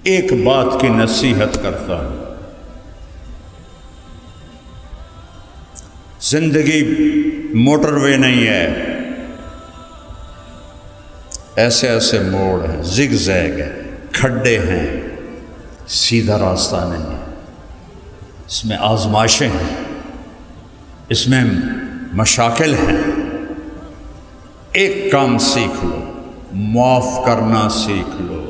ایک بات کی نصیحت کرتا ہوں، زندگی موٹر وے نہیں ہے، ایسے ایسے موڑ ہیں، زگ زیگ ہے، کھڈے ہیں، سیدھا راستہ نہیں ہے، اس میں آزمائشیں ہیں، اس میں مشاکل ہیں۔ ایک کام سیکھ لو، معاف کرنا سیکھ لو،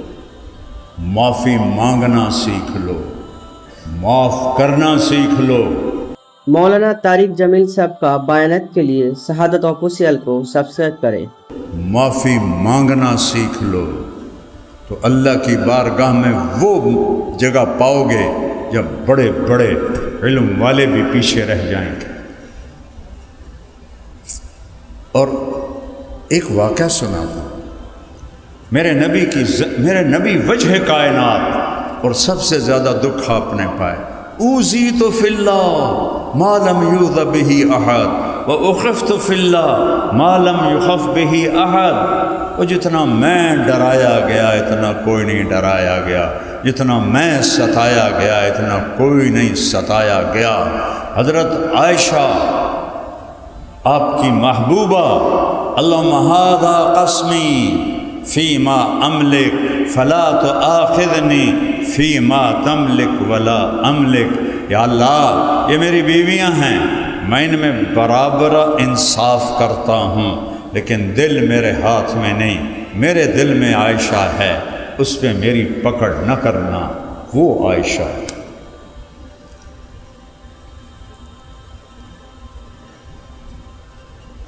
معافی مانگنا سیکھ لو، معاف کرنا سیکھ لو۔ مولانا طارق جمیل صاحب کا بیانات کے لیے شہادت آفیشیل کو سبسکرائب کریں۔ معافی مانگنا سیکھ لو تو اللہ کی بارگاہ میں وہ جگہ پاؤ گے جب بڑے بڑے علم والے بھی پیچھے رہ جائیں گے۔ اور ایک واقعہ سناتا ہوں، میرے نبی وجہ کائنات، اور سب سے زیادہ دکھ آپ نے پائے، اوذیت فی اللہ ما لم یؤذ بہ احد واخفت فی اللہ ما لم یخف بہ احد۔ وہ جتنا میں ڈرایا گیا اتنا کوئی نہیں ڈرایا گیا، جتنا میں ستایا گیا اتنا کوئی نہیں ستایا گیا۔ حضرت عائشہ آپ کی محبوبہ، اللہم ھذا قسمی فیما املک فلا تؤاخذنی فیما تملک ولا املک۔ یا اللہ، یہ میری بیویاں ہیں، میں ان میں برابر انصاف کرتا ہوں، لیکن دل میرے ہاتھ میں نہیں، میرے دل میں عائشہ ہے، اس پہ میری پکڑ نہ کرنا، وہ عائشہ ہے۔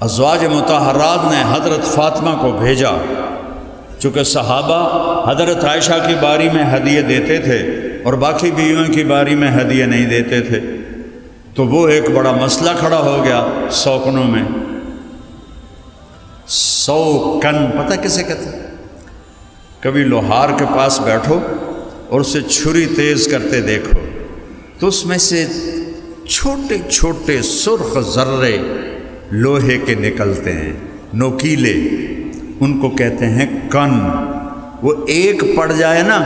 ازواج مطہرات نے حضرت فاطمہ کو بھیجا، چونکہ صحابہ حضرت عائشہ کی باری میں ہدیے دیتے تھے اور باقی بیویوں کی باری میں ہدیے نہیں دیتے تھے، تو وہ ایک بڑا مسئلہ کھڑا ہو گیا سوکنوں میں۔ سوکن پتہ کسے کہتے ہیں؟ کبھی لوہار کے پاس بیٹھو اور اسے چھری تیز کرتے دیکھو تو اس میں سے چھوٹے چھوٹے سرخ ذرے لوہے کے نکلتے ہیں، نوکیلے، ان کو کہتے ہیں کن۔ وہ ایک پڑ جائے نا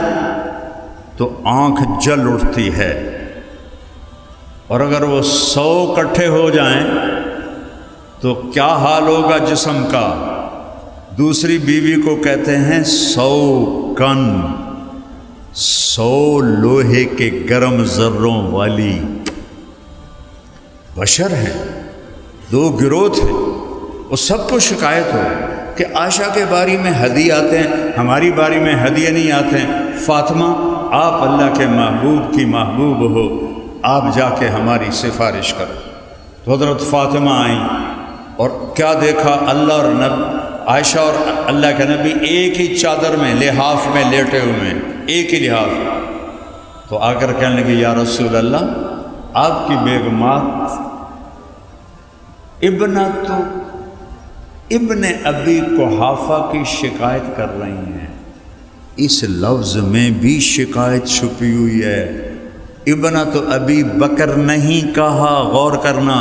تو آنکھ جل اٹھتی ہے، اور اگر وہ 100 اکٹھے ہو جائیں تو کیا حال ہوگا جسم کا؟ دوسری بیوی کو کہتے ہیں 100 کن، 100 لوہے کے گرم ذروں والی۔ بشر ہیں، 2 گروہ تھے، وہ سب کو شکایت ہو کہ عائشہ کے باری میں ہدیے آتے ہیں، ہماری باری میں ہدیے نہیں آتے ہیں۔ فاطمہ، آپ اللہ کے محبوب کی محبوب ہو، آپ جا کے ہماری سفارش کرو۔ تو حضرت فاطمہ آئیں اور کیا دیکھا، اللہ اور عائشہ اور اللہ کے نبی ایک ہی چادر میں، لحاف میں لیٹے ہوئے ہیں، ایک ہی لحاف۔ تو آ کر کہنے لگے، یا رسول اللہ، آپ کی بیگمات ابن ابی قحافہ کی شکایت کر رہی ہیں۔ اس لفظ میں بھی شکایت چھپی ہوئی ہے، ابنۃ ابی بکر نہیں کہا، غور کرنا،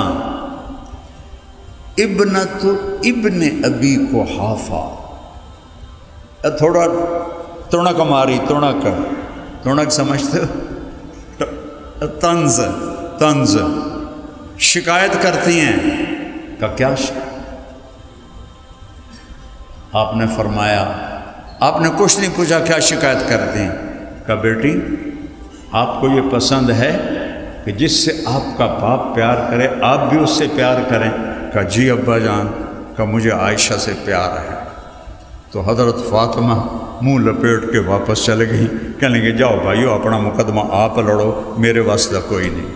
ابنۃ ابن ابی قحافہ۔ تھوڑا تڑک ماری، تڑک سمجھتے ہو؟ طنز شکایت کرتی ہیں کہ کیا آپ نے فرمایا، آپ نے کچھ نہیں پوچھا کیا شکایت کرتی ہیں؟ کہ بیٹی، آپ کو یہ پسند ہے کہ جس سے آپ کا باپ پیار کرے آپ بھی اس سے پیار کریں؟ کہ جی ابا جان، کہ مجھے عائشہ سے پیار ہے۔ تو حضرت فاطمہ منہ لپیٹ کے واپس چلے گئی، کہنے لگے، جاؤ بھائیو، اپنا مقدمہ آپ لڑو، میرے واسطہ کوئی نہیں۔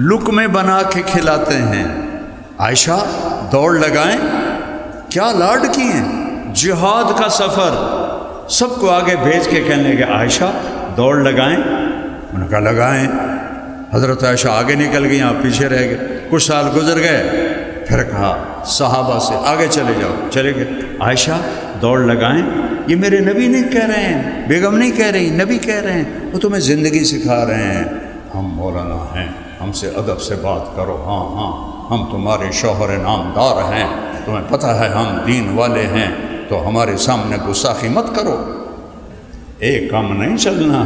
لقمے بنا کے کھلاتے ہیں۔ عائشہ دوڑ لگائیں، کیا لاڈ کی ہیں، جہاد کا سفر، سب کو آگے بھیج کے کہنے لگے، عائشہ دوڑ لگائیں؟ انہوں نے کہا لگائیں۔ حضرت عائشہ آگے نکل گئی، آپ پیچھے رہ گئے۔ کچھ سال گزر گئے، پھر کہا صحابہ سے آگے چلے جاؤ، چلے گئے۔ عائشہ دوڑ لگائیں، یہ میرے نبی نہیں کہہ رہے ہیں، بیگم نہیں کہہ رہی، نبی کہہ رہے ہیں، وہ تمہیں زندگی سکھا رہے ہیں۔ ہم مولانا ہیں، ہم سے ادب سے بات کرو، ہاں ہاں، ہم تمہارے شوہر نامدار ہیں، تمہیں پتہ ہے ہم دین والے ہیں، تو ہمارے سامنے گستاخی مت کرو۔ ایک کام نہیں چلنا،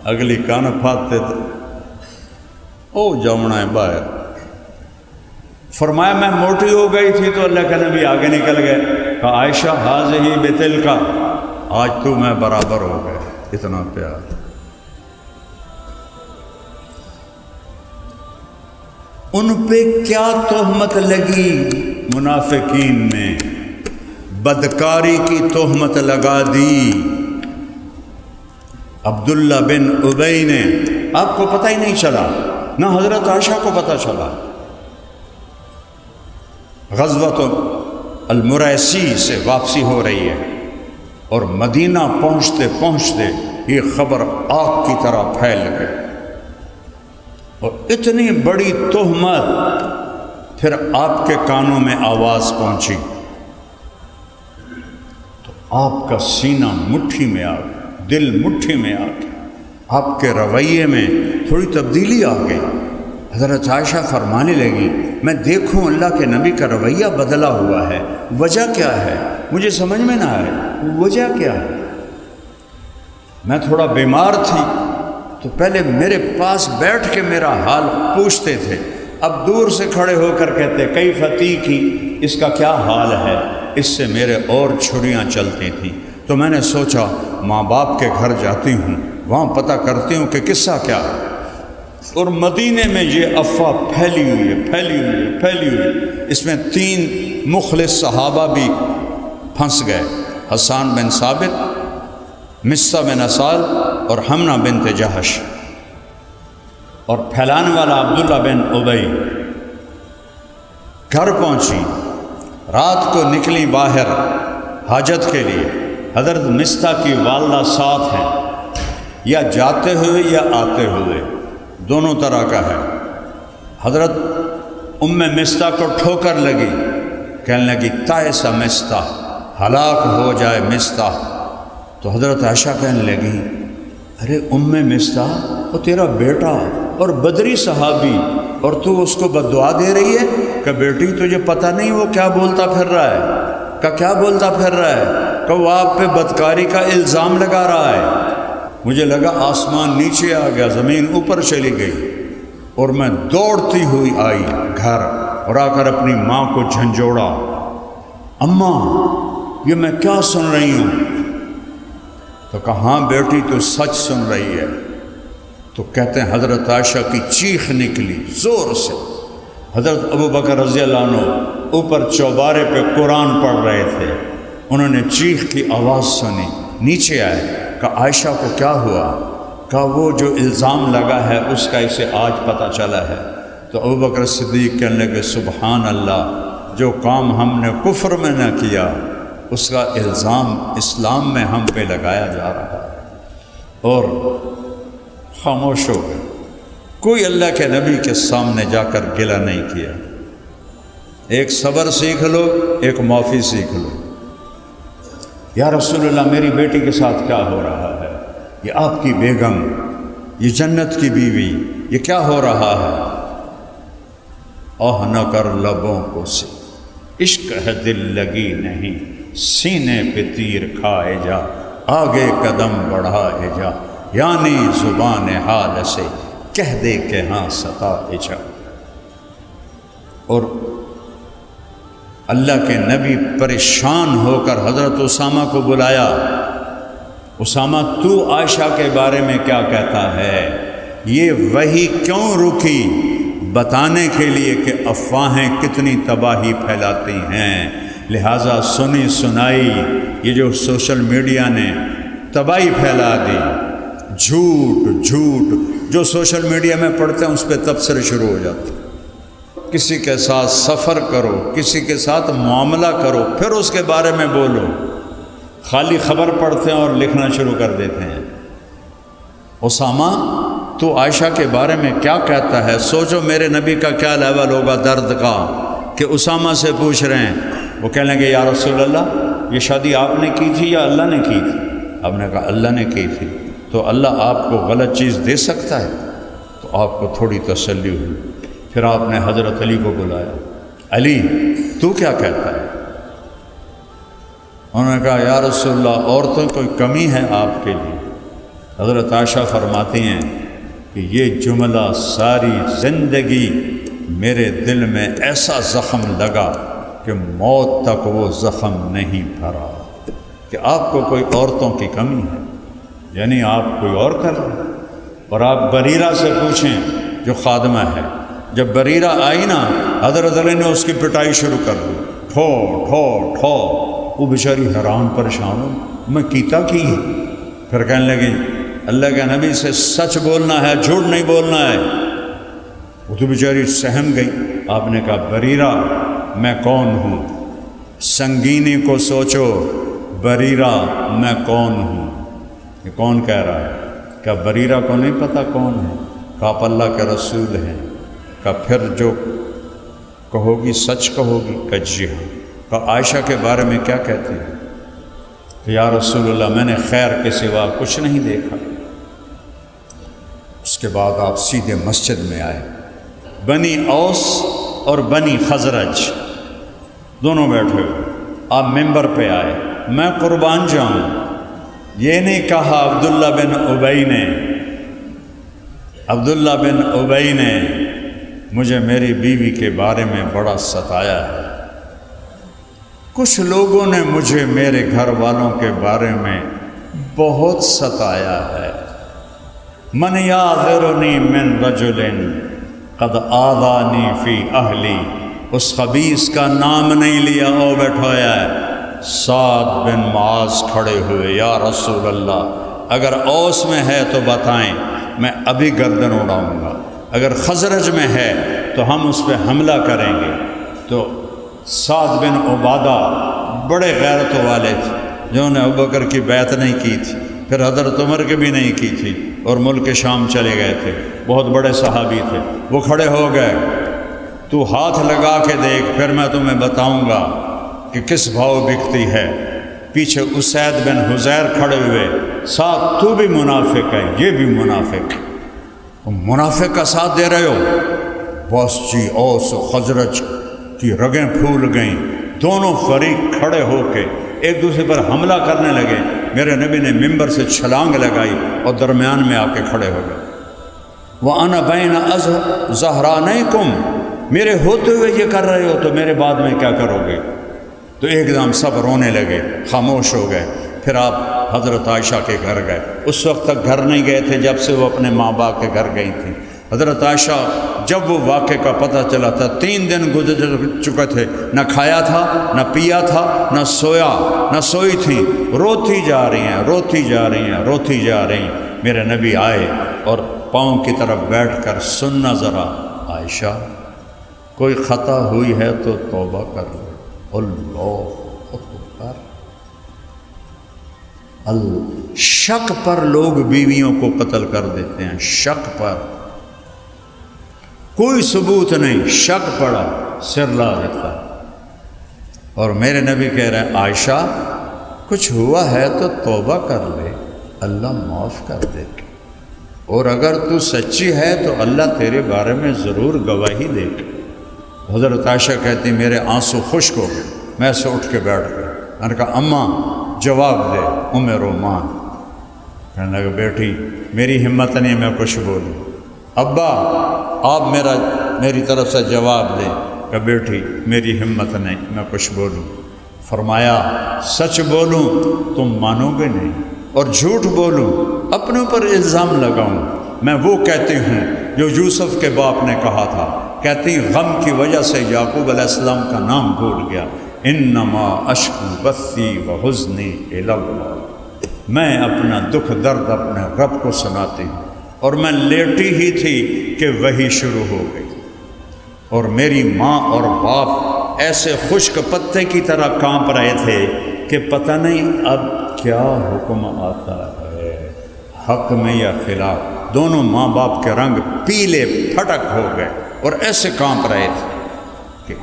اگلی کان پھاتے تھے او جمنا ہے باہر۔ فرمایا میں موٹی ہو گئی تھی تو اللہ کے نبی آگے نکل گئے، کہا عائشہ ہاذہ بتل کا، آج تو میں برابر ہو گئے۔ اتنا پیار۔ ان پہ کیا تہمت لگی؟ منافقین نے بدکاری کی تہمت لگا دی۔ عبداللہ بن ابی نے، آپ کو پتہ ہی نہیں چلا، نہ حضرت عائشہ کو پتہ چلا۔ غزوۃ المریسی سے واپسی ہو رہی ہے اور مدینہ پہنچتے پہنچتے یہ خبر آگ کی طرح پھیل گئی، اور اتنی بڑی تہمت پھر آپ کے کانوں میں آواز پہنچی تو آپ کا سینہ مٹھی میں آ گیا، دل مٹھی میں آ گیا، آپ کے رویے میں تھوڑی تبدیلی آ گئی۔ حضرت عائشہ فرمانے لگی میں دیکھوں اللہ کے نبی کا رویہ بدلا ہوا ہے، وجہ کیا ہے؟ مجھے سمجھ میں نہ آئے وجہ کیا ہے۔ میں تھوڑا بیمار تھی تو پہلے میرے پاس بیٹھ کے میرا حال پوچھتے تھے، اب دور سے کھڑے ہو کر کہتے کئی فتیح کی، اس کا کیا حال ہے؟ اس سے میرے اور چھریاں چلتی تھیں، تو میں نے سوچا ماں باپ کے گھر جاتی ہوں، وہاں پتہ کرتی ہوں کہ قصہ کیا ہے۔ اور مدینے میں یہ افواہ پھیلی ہوئی ہے۔ اس میں 3 مخلص صحابہ بھی پھنس گئے، حسان بن ثابت، مصعب بن اسال اور حمنہ بنت جہش، اور پھیلانے والا عبداللہ بن ابی۔ گھر پہنچی، رات کو نکلی باہر حاجت کے لیے، حضرت مصطح کی والدہ ساتھ ہیں، یا جاتے ہوئے یا آتے ہوئے، دونوں طرح کا ہے۔ حضرت ام مصطح کو ٹھوکر لگی، کہنے لگی تائس مصطح، ہلاک ہو جائے مصطح۔ تو حضرت عائشہ کہنے لگی ارے ام مصطح وہ تیرا بیٹا اور بدری صحابی، اور تو اس کو بددعا دے رہی ہے کہ بیٹی تجھے پتہ نہیں وہ کیا بولتا پھر رہا ہے، کیا بولتا پھر رہا ہے، کہ وہ آپ پہ بدکاری کا الزام لگا رہا ہے۔ مجھے لگا آسمان نیچے آ گیا، زمین اوپر چلی گئی، اور میں دوڑتی ہوئی آئی گھر اور آ کر اپنی ماں کو جھنجھوڑا، اماں یہ میں کیا سن رہی ہوں؟ تو کہا ہاں بیٹی تو سچ سن رہی ہے۔ تو کہتے ہیں حضرت عائشہ کی چیخ نکلی زور سے۔ حضرت ابو بکر رضی اللہ عنہ اوپر چوبارے پہ قرآن پڑھ رہے تھے، انہوں نے چیخ کی آواز سنی، نیچے آئے، کہ عائشہ کو کیا ہوا؟ کہ وہ جو الزام لگا ہے اس کا اسے آج پتہ چلا ہے۔ تو ابو بکر صدیق کہنے لگے سبحان اللہ، جو کام ہم نے کفر میں نہ کیا اس کا الزام اسلام میں ہم پہ لگایا جا رہا ہے، اور خاموش ہو گئے۔ کوئی اللہ کے نبی کے سامنے جا کر گلہ نہیں کیا۔ ایک صبر سیکھ لو، ایک معافی سیکھ لو۔ یا رسول اللہ میری بیٹی کے ساتھ کیا ہو رہا ہے؟ یہ آپ کی بیگم، یہ جنت کی بیوی، یہ کیا ہو رہا ہے؟ اوہ نہ کر لبوں کو سے، عشق ہے دل لگی نہیں، سینے پہ تیر کھائے جا، آگے قدم بڑھائے جا، یعنی زبان حال سے کہہ دے کہ ہاں ستائے جا۔ اور اللہ کے نبی پریشان ہو کر حضرت اسامہ کو بلایا، اسامہ تو عائشہ کے بارے میں کیا کہتا ہے؟ یہ وحی کیوں رکی؟ بتانے کے لیے کہ افواہیں کتنی تباہی پھیلاتی ہیں، لہٰذا سنی سنائی یہ جو سوشل میڈیا نے تباہی پھیلا دی، جھوٹ جو سوشل میڈیا میں پڑھتے ہیں اس پہ تبصرے شروع ہو جاتے ہیں۔ کسی کے ساتھ سفر کرو، کسی کے ساتھ معاملہ کرو، پھر اس کے بارے میں بولو، خالی خبر پڑھتے ہیں اور لکھنا شروع کر دیتے ہیں۔ اسامہ تو عائشہ کے بارے میں کیا کہتا ہے؟ سوچو میرے نبی کا کیا لیول ہوگا درد کا کہ اسامہ سے پوچھ رہے ہیں۔ وہ کہنے لگے یا رسول اللہ یہ شادی آپ نے کی تھی یا اللہ نے کی تھی؟ آپ نے کہا اللہ نے کی تھی۔ تو اللہ آپ کو غلط چیز دے سکتا ہے؟ تو آپ کو تھوڑی تسلی ہوئی۔ پھر آپ نے حضرت علی کو بلایا، علی تو کیا کہتا ہے؟ انہوں نے کہا یا رسول اللہ عورتوں کوئی کمی ہے آپ کے لیے؟ حضرت عائشہ فرماتی ہیں کہ یہ جملہ ساری زندگی میرے دل میں ایسا زخم لگا کہ موت تک وہ زخم نہیں بھرا کہ آپ کو کوئی عورتوں کی کمی ہے، یعنی آپ کوئی اور کر رہے ہیں۔ اور آپ بریرہ سے پوچھیں جو خادمہ ہے، جب بریرہ آئی نا حضرت علی نے اس کی پٹائی شروع کر دی، ٹھو ٹھو ٹھو۔ وہ بیچاری حیران پریشان ہو، میں کیتا کی ہے؟ پھر کہنے لگی اللہ کے نبی سے سچ بولنا ہے، جھوٹ نہیں بولنا ہے۔ وہ تو بیچاری سہم گئی۔ آپ نے کہا بریرہ میں کون ہوں؟ سنگینی کو سوچو، بریرہ میں کون ہوں؟ یہ کون کہہ رہا ہے؟ کیا بریرہ کو نہیں پتہ کون ہے؟ کہا آپ اللہ کے رسول ہیں۔ کہا پھر جو کہو گی سچ کہو گی؟ کہ جی ہاں۔ کہا عائشہ کے بارے میں کیا کہتی ہے؟ کہ یا رسول اللہ میں نے خیر کے سوا کچھ نہیں دیکھا۔ اس کے بعد آپ سیدھے مسجد میں آئے۔ بنی اوس اور بنی خزرج دونوں بیٹھے ہوئے، آپ ممبر پہ آئے۔ میں قربان جاؤں، یہ نہیں کہا عبداللہ بن ابی نے مجھے میری بیوی کے بارے میں بڑا ستایا ہے، کچھ لوگوں نے مجھے میرے گھر والوں کے بارے میں بہت ستایا ہے۔ من یعذرنی من رجل قد آذانی فی اہلی، اس خبیث کا نام نہیں لیا، او بیٹھایا ہے۔ سعد بن معاذ کھڑے ہوئے، یا رسول اللہ اگر اوس میں ہے تو بتائیں، میں ابھی گردن اڑاؤں گا، اگر خزرج میں ہے تو ہم اس پہ حملہ کریں گے۔ تو سعد بن عبادہ بڑے غیرت والے تھے، جنہوں نے ابوبکر کی بیعت نہیں کی تھی، پھر حضرت عمر کی بھی نہیں کی تھی، اور ملک شام چلے گئے تھے، بہت بڑے صحابی تھے۔ وہ کھڑے ہو گئے، تو ہاتھ لگا کے دیکھ پھر میں تمہیں بتاؤں گا کہ کس بھاؤ بکتی ہے۔ پیچھے اسید بن حزیر کھڑے ہوئے، ساتھ تو بھی منافق ہے، یہ بھی منافق ہے، تم منافق کا ساتھ دے رہے ہو۔ بس جی اوس و خزرج کی رگیں پھول گئیں، دونوں فریق کھڑے ہو کے ایک دوسرے پر حملہ کرنے لگے۔ میرے نبی نے ممبر سے چھلانگ لگائی اور درمیان میں آ کے کھڑے ہو گئے۔ وَأَنَا بَيْنَ ظَهْرَانَيْكُمْ، میرے ہوتے ہوئے یہ کر رہے ہو تو میرے بعد میں کیا کرو گے؟ تو ایک دم سب رونے لگے، خاموش ہو گئے۔ پھر آپ حضرت عائشہ کے گھر گئے۔ اس وقت تک گھر نہیں گئے تھے جب سے وہ اپنے ماں باپ کے گھر گئی تھیں۔ حضرت عائشہ جب وہ واقعے کا پتہ چلا تھا، 3 دن گزر چکے تھے، نہ کھایا تھا، نہ پیا تھا، نہ سویا، نہ سوئی تھیں، روتی جا رہی ہیں، روتی جا رہی ہیں، روتی جا رہی ہیں۔ میرے نبی آئے اور پاؤں کی طرف بیٹھ کر سننا ذرا عائشہ، کوئی خطا ہوئی ہے تو توبہ کر لو۔ اللہ اکبر۔ شک پر لوگ بیویوں کو قتل کر دیتے ہیں، شک پر، کوئی ثبوت نہیں، شک پڑا سر لا دیتا۔ اور میرے نبی کہہ رہے ہیں عائشہ کچھ ہوا ہے تو توبہ کر لے، اللہ معاف کر دے گا، اور اگر تو سچی ہے تو اللہ تیرے بارے میں ضرور گواہی دے گا۔ حضرت عائشہ کہتی میرے آنسو خشک ہو گئے، میں سے اٹھ کے بیٹھ گیا۔ میں نے کہا اماں جواب دے، ام رومان۔ کہنے لگا بیٹی میری ہمت نہیں میں کچھ بولوں۔ ابا آپ میری طرف سے جواب دیں۔ کہ بیٹی میری ہمت نہیں میں کچھ بولوں۔ فرمایا سچ بولوں تم مانو گے نہیں، اور جھوٹ بولوں اپنے اوپر الزام لگاؤں، میں وہ کہتی ہوں جو یوسف کے باپ نے کہا تھا۔ کہتی غم کی وجہ سے یعقوب علیہ السلام کا نام بھول گیا، انما اشکو بثی وحزنی الی اللہ، میں اپنا دکھ درد اپنے رب کو سناتی ہوں۔ اور میں لیٹی ہی تھی کہ وہی شروع ہو گئی، اور میری ماں اور باپ ایسے خشک پتے کی طرح کانپ رہے تھے کہ پتہ نہیں اب کیا حکم آتا ہے، حق میں یا خلاف۔ دونوں ماں باپ کے رنگ پیلے پھٹک ہو گئے اور ایسے کانپ رہے تھے کہ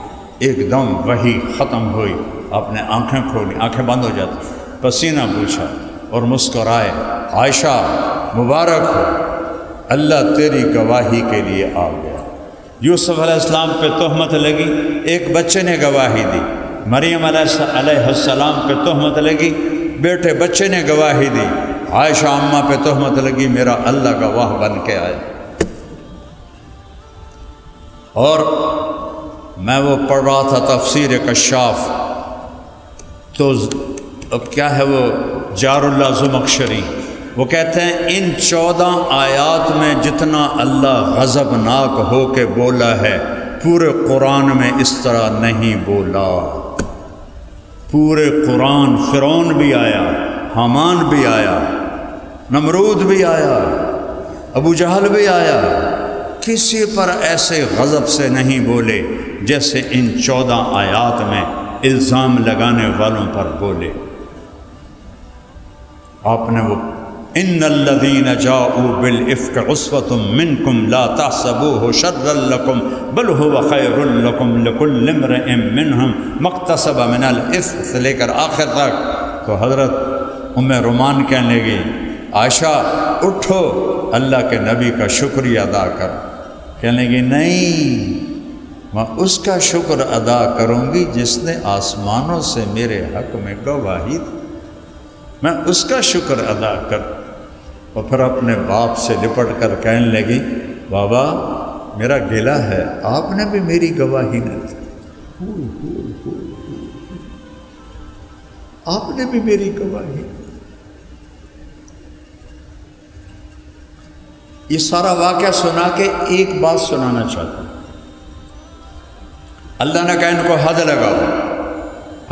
ایک دم وہی ختم ہوئی۔ آپ نے آنکھیں کھولی، آنکھیں بند ہو جاتی، پسینہ پوچھا اور مسکرائے، عائشہ مبارک ہو، اللہ تیری گواہی کے لیے آ گیا۔ یوسف علیہ السلام پہ تہمت لگی، ایک بچے نے گواہی دی، مریم علیہ السلام پہ تہمت لگی، بیٹے بچے نے گواہی دی، عائشہ اماں پہ تہمت لگی، میرا اللہ گواہ بن کے آئے۔ اور میں وہ پڑھ رہا تھا تفسیر کشاف، تو کیا ہے وہ جار اللہ زمخشری، وہ کہتے ہیں ان 14 آیات میں جتنا اللہ غضبناک ہو کے بولا ہے پورے قرآن میں اس طرح نہیں بولا۔ پورے قرآن فرعون بھی آیا، حامان بھی آیا، نمرود بھی آیا، ابو جہل بھی آیا، کسی پر ایسے غضب سے نہیں بولے جیسے ان 14 آیات میں الزام لگانے والوں پر بولے۔ آپ نے وہ ان الذین جاؤوا بالافک عصبۃ منکم لا تحسبوه شرا لکم بل هو خیر لکم لکل امرئ منہم ما اکتسب من الاثم سے لے کر آخر تک۔ تو حضرت ام رومان کہنے لگی عائشہ اٹھو اللہ کے نبی کا شکریہ ادا کر، کہنے لگی نہیں، میں اس کا شکر ادا کروں گی جس نے آسمانوں سے میرے حق میں گواہی دی، میں اس کا شکر ادا کر۔ اور پھر اپنے باپ سے لپٹ کر کہنے لگی بابا میرا گلہ ہے، آپ نے بھی میری گواہی نہ دی، آپ نے بھی میری گواہی۔ یہ سارا واقعہ سنا کے ایک بات سنانا چاہتا ہوں۔ اللہ نے کہا ان کو حد لگاؤ۔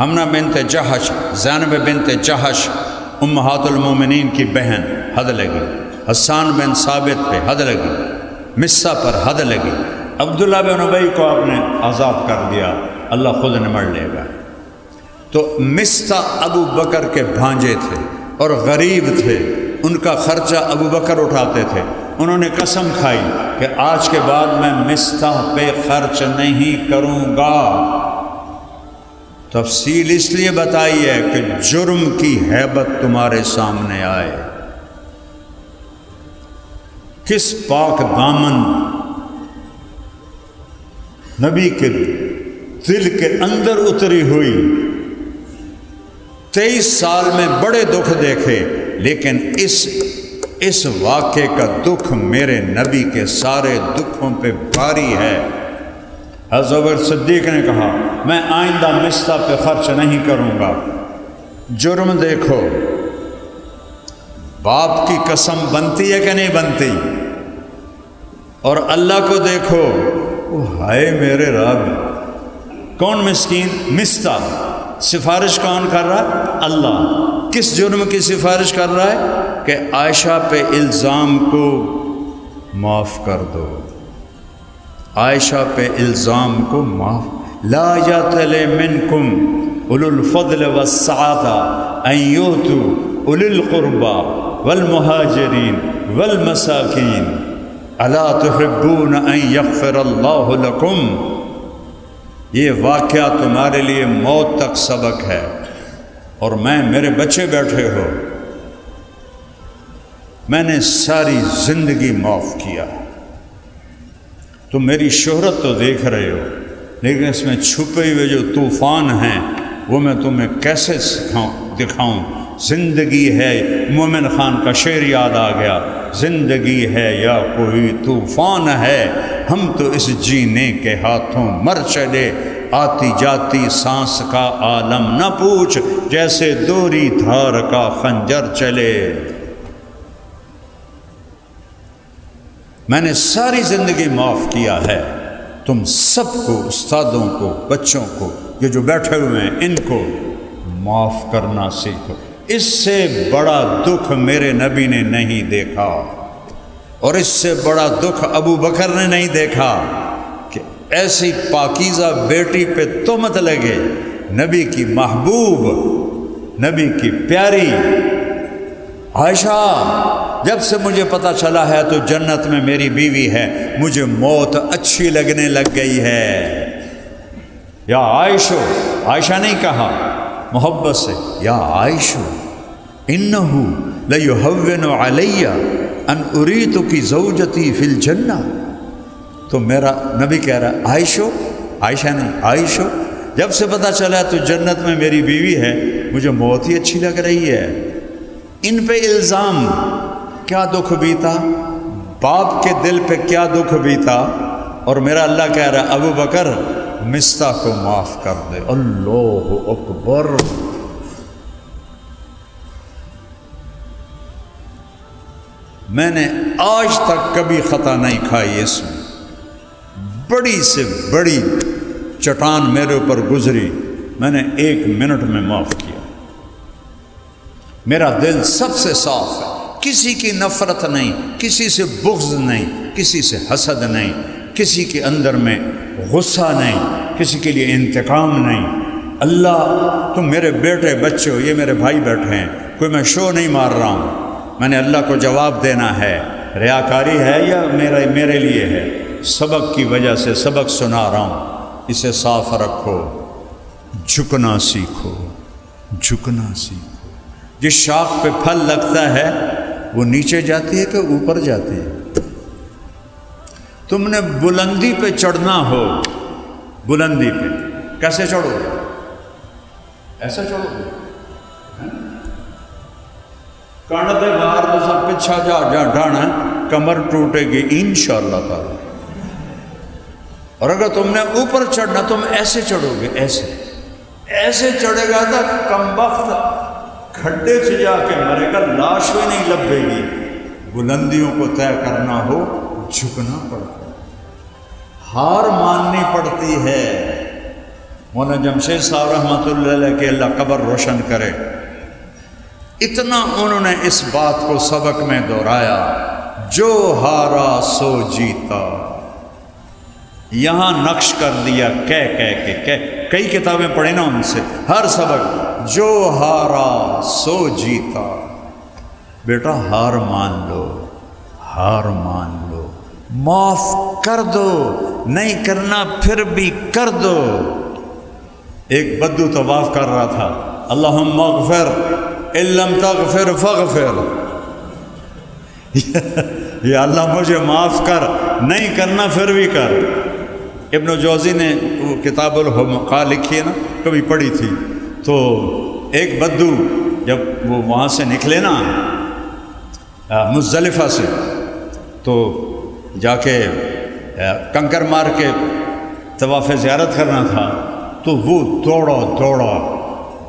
حمنہ بنت جہش، زینب بنت جہش امہات المومنین کی بہن، حد لگی۔ حسان بن ثابت پہ حد لگی، مصہ پر حد لگی۔ عبداللہ بن ابی کو آپ نے آزاد کر دیا، اللہ خود نمڑ لے گا۔ تو مصہ ابو بکر کے بھانجے تھے اور غریب تھے، ان کا خرچہ ابو بکر اٹھاتے تھے۔ انہوں نے قسم کھائی کہ آج کے بعد میں مصہ پہ خرچ نہیں کروں گا۔ تفصیل اس لیے بتائی ہے کہ جرم کی ہیبت تمہارے سامنے آئے۔ کس پاک دامن نبی کے دل کے اندر اتری ہوئی۔ 23 سال میں بڑے دکھ دیکھے، لیکن اس واقعے کا دکھ میرے نبی کے سارے دکھوں پہ بھاری ہے۔ حضرت صدیق نے کہا میں آئندہ مصہ پہ خرچ نہیں کروں گا۔ جرم دیکھو، باپ کی قسم بنتی ہے کہ نہیں بنتی؟ اور اللہ کو دیکھو، وہ ہائے میرے رب، کون مسکین؟ مصہ۔ سفارش کون کر رہا ہے؟ اللہ۔ کس جرم کی سفارش کر رہا ہے؟ کہ عائشہ پہ الزام کو معاف کر دو، عائشہ پہ الزام کو معاف۔ لا یأتل منکم اولو الفضل والسعۃ ان یؤتوا اولی القربى والمہاجرین والمساکین الا تحبون ان یغفر اللہ لکم۔ یہ واقعہ تمہارے لیے موت تک سبق ہے، اور میرے بچے بیٹھے ہو، میں نے ساری زندگی معاف کیا۔ تم میری شہرت تو دیکھ رہے ہو، لیکن اس میں چھپے ہوئے جو طوفان ہیں وہ میں تمہیں کیسے دکھاؤں۔ زندگی ہے، مومن خان کا شعر یاد آ گیا، زندگی ہے یا کوئی طوفان ہے، ہم تو اس جینے کے ہاتھوں مر چلے، آتی جاتی سانس کا عالم نہ پوچھ، جیسے دوری دھار کا خنجر چلے۔ میں نے ساری زندگی معاف کیا ہے، تم سب کو، استادوں کو، بچوں کو، یہ جو بیٹھے ہوئے ہیں ان کو معاف کرنا سیکھو۔ اس سے بڑا دکھ میرے نبی نے نہیں دیکھا، اور اس سے بڑا دکھ ابو بکر نے نہیں دیکھا کہ ایسی پاکیزہ بیٹی پہ تہمت لگے۔ نبی کی محبوب، نبی کی پیاری عائشہ، جب سے مجھے پتہ چلا ہے تو جنت میں میری بیوی ہے، مجھے موت اچھی لگنے لگ گئی ہے۔ یا عائشہ، عائشہ نہیں کہا محبت سے، یا عائشہ انہو لیہون علی ان اریتک زوجتی فی الجنہ۔ تو میرا نبی کہہ رہا ہے عائشہ، عائشہ نہیں، عائشہ جب سے پتہ چلا تو جنت میں میری بیوی ہے، مجھے موت ہی اچھی لگ رہی ہے۔ ان پہ الزام، کیا دکھ بیتا، باپ کے دل پہ کیا دکھ بیتا، اور میرا اللہ کہہ رہا ہے ابو بکر مستہ کو معاف کر دے۔ اللہ اکبر۔ میں نے آج تک کبھی خطا نہیں کھائی اس میں، بڑی سے بڑی چٹان میرے اوپر گزری، میں نے 1 منٹ میں معاف کیا۔ میرا دل سب سے صاف ہے، کسی کی نفرت نہیں، کسی سے بغض نہیں، کسی سے حسد نہیں، کسی کے اندر میں غصہ نہیں، کسی کے لیے انتقام نہیں۔ اللہ تم میرے بیٹے بچے ہو، یہ میرے بھائی بیٹھے ہیں، کوئی میں شو نہیں مار رہا ہوں، میں نے اللہ کو جواب دینا ہے، ریاکاری ہے یا میرے لیے ہے، سبق کی وجہ سے سبق سنا رہا ہوں، اسے صاف رکھو، جھکنا سیکھو، جھکنا سیکھو۔ جس شاخ پہ پھل لگتا ہے وہ نیچے جاتی ہے کہ اوپر جاتی ہے؟ تم نے بلندی پہ چڑھنا ہو، بلندی پہ کیسے چڑھو گے؟ ایسا چڑھو گے؟ کانڈتے باہر تو سب پچھا جا ڈانا، کمر ٹوٹے گی انشاءاللہ تعالی۔ اور اگر تم نے اوپر چڑھنا تم ایسے چڑھو گے، ایسے چڑھے گا تو کم وقت کھڈے سے جا کے مرے گا، لاش بھی نہیں لبے گی۔ بلندیوں کو طے کرنا ہو جھکنا پڑتا ہے، ہار ماننی پڑتی ہے۔ مولانا جمشید صاحب رحمۃ اللہ علیہ کے اللہ قبر روشن کرے، اتنا انہوں نے اس بات کو سبق میں دہرایا، جو ہارا سو جیتا۔ یہاں نقش کر دیا کئی کتابیں پڑھی نا ان سے، ہر سبق جو ہارا سو جیتا۔ بیٹا ہار مان لو، ہار مان لو، معاف کر دو، نہیں کرنا پھر بھی کر دو۔ ایک بدو طواف کر رہا تھا، اللہم اغفر ان لم تغفر فاغفر، یا اللہ مجھے معاف کر، نہیں کرنا پھر بھی کر۔ ابن جوزی نے وہ کتاب الحمقاء لکھی ہے نا، کبھی پڑھی تھی، تو ایک بدو جب وہ وہاں سے نکلے نا مزدلفہ سے، تو جا کے کنکر مار کے طواف زیارت کرنا تھا، تو وہ دوڑا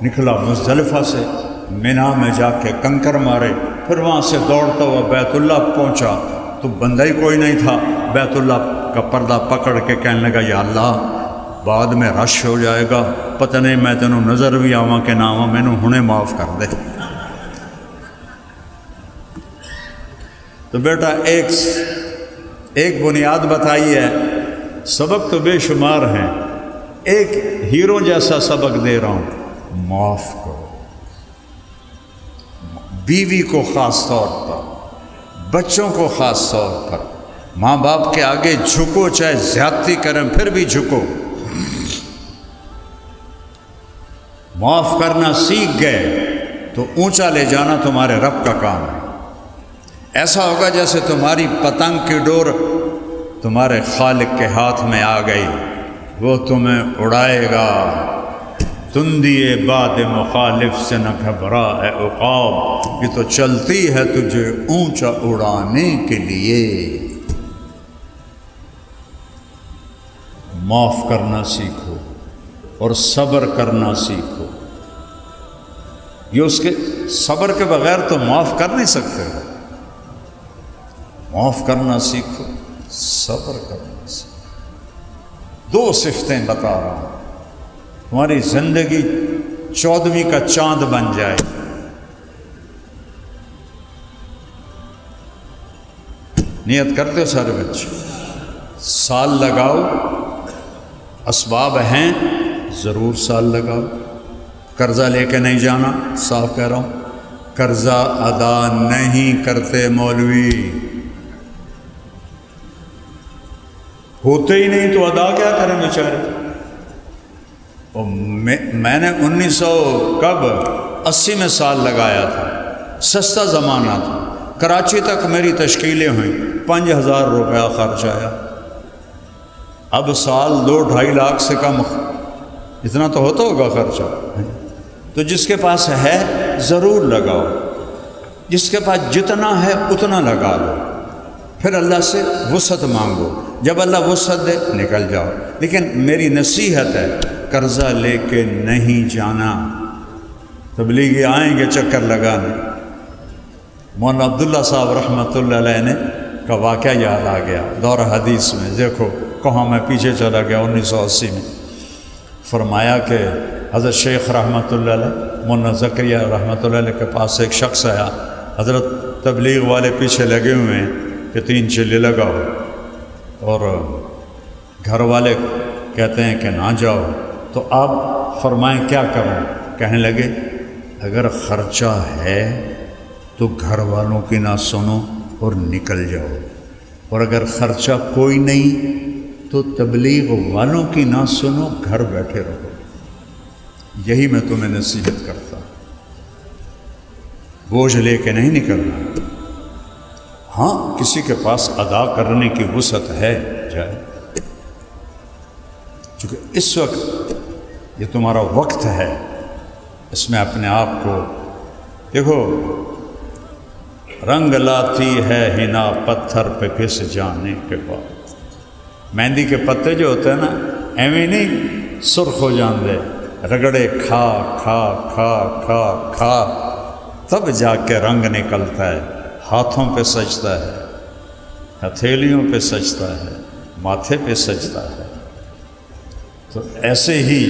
نکلا مزدلفہ سے، مینا میں جا کے کنکر مارے، پھر وہاں سے دوڑتا ہوا بیت اللہ پہنچا تو بندہ ہی کوئی نہیں تھا، بیت اللہ کا پردہ پکڑ کے کہنے لگا یا اللہ بعد میں رش ہو جائے گا، پتہ نہیں میں تینوں نظر بھی آواں کہ نہ آواں، میں نے ہنے معاف کر دے۔ تو بیٹا ایک بنیاد بتائی ہے، سبق تو بے شمار ہیں، ایک ہیرو جیسا سبق دے رہا ہوں، معاف کرو۔ بیوی کو خاص طور پر، بچوں کو خاص طور پر، ماں باپ کے آگے جھکو، چاہے زیادتی کریں پھر بھی جھکو۔ معاف کرنا سیکھ گئے تو اونچا لے جانا تمہارے رب کا کام ہے۔ ایسا ہوگا جیسے تمہاری پتنگ کی ڈور تمہارے خالق کے ہاتھ میں آ گئی، وہ تمہیں اڑائے گا۔ تندی باد مخالف سے نہ گھبرا اے عقاب، یہ تو چلتی ہے تجھے اونچا اڑانے کے لیے۔ معاف کرنا سیکھو اور صبر کرنا سیکھو۔ یہ اس کے صبر کے بغیر تو معاف کر نہیں سکتے ہو۔ معاف کرنا سیکھو، صبر کرنا سیکھو۔ 2 صفتیں بتا رہا ہوں، تمہاری زندگی 14ویں کا چاند بن جائے۔ نیت کرتے ہو سارے بچے؟ سال لگاؤ، اسباب ہیں ضرور سال لگاؤ۔ قرضہ لے کے نہیں جانا، صاف کہہ رہا ہوں، قرضہ ادا نہیں کرتے مولوی، ہوتے ہی نہیں تو ادا کیا کریں بیچارے۔ میں نے 1980 میں سال لگایا تھا، سستا زمانہ تھا، کراچی تک میری تشکیلیں ہوئیں، 5000 روپیہ خرچ آیا۔ اب سال 2-2.5 لاکھ سے کم اتنا تو ہوتا ہوگا خرچہ، تو جس کے پاس ہے ضرور لگاؤ، جس کے پاس جتنا ہے اتنا لگا لو، پھر اللہ سے وسعت مانگو، جب اللہ وسعت دے نکل جاؤ۔ لیکن میری نصیحت ہے قرضہ لے کے نہیں جانا۔ تبلیغی آئیں گے چکر لگانے، مولانا عبداللہ صاحب رحمۃ اللہ علیہ نے کا واقعہ یاد آ گیا دور حدیث میں، دیکھو کہاں میں پیچھے چلا گیا 1980 میں۔ فرمایا کہ حضرت شیخ رحمۃ اللہ علیہ مولانا زکریا رحمۃ اللہ علیہ کے پاس ایک شخص آیا، حضرت تبلیغ والے پیچھے لگے ہوئے ہیں کہ 3 چلے لگاؤ، اور گھر والے کہتے ہیں کہ نہ جاؤ، تو آپ فرمائیں کیا کروں؟ کہنے لگے اگر خرچہ ہے تو گھر والوں کی نہ سنو اور نکل جاؤ، اور اگر خرچہ کوئی نہیں تو تبلیغ والوں کی نہ سنو، گھر بیٹھے رہو۔ یہی میں تمہیں نصیحت کرتا ہوں، بوجھ لے کے نہیں نکلنا۔ ہاں کسی کے پاس ادا کرنے کی وسعت ہے جائے، چونکہ اس وقت یہ تمہارا وقت ہے، اس میں اپنے آپ کو دیکھو، رنگ لاتی ہے ہنا پتھر پہ گھس جانے کے بعد۔ مہندی کے پتے جو ہوتے ہیں نا، ایویں نہیں سرخ ہو جاندے، رگڑے کھا کھا کھا کھا کھا تب جا کے رنگ نکلتا ہے، ہاتھوں پہ سجتا ہے، ہتھیلیوں پہ سجتا ہے، ماتھے پہ سجتا ہے۔ تو ایسے ہی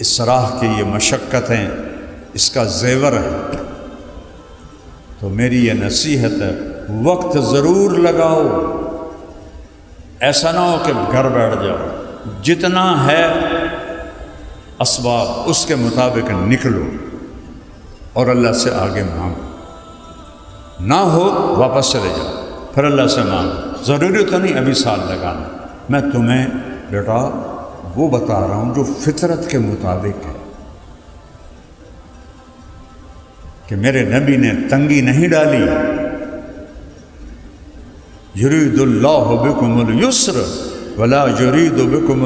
اس راہ کی یہ مشقتیں، اس کا زیور ہے۔ تو میری یہ نصیحت ہے وقت ضرور لگاؤ، ایسا نہ ہو کہ گھر بیٹھ جاؤ، جتنا ہے اسباب اس کے مطابق نکلو اور اللہ سے آگے مانگو، نہ ہو واپس چلے جاؤ، پھر اللہ سے مانگو۔ ضروری تو نہیں ابھی سال لگانا، میں تمہیں بیٹا وہ بتا رہا ہوں جو فطرت کے مطابق ہے، کہ میرے نبی نے تنگی نہیں ڈالی۔ یرید اللہ بکم اليسر ولا یرید بکم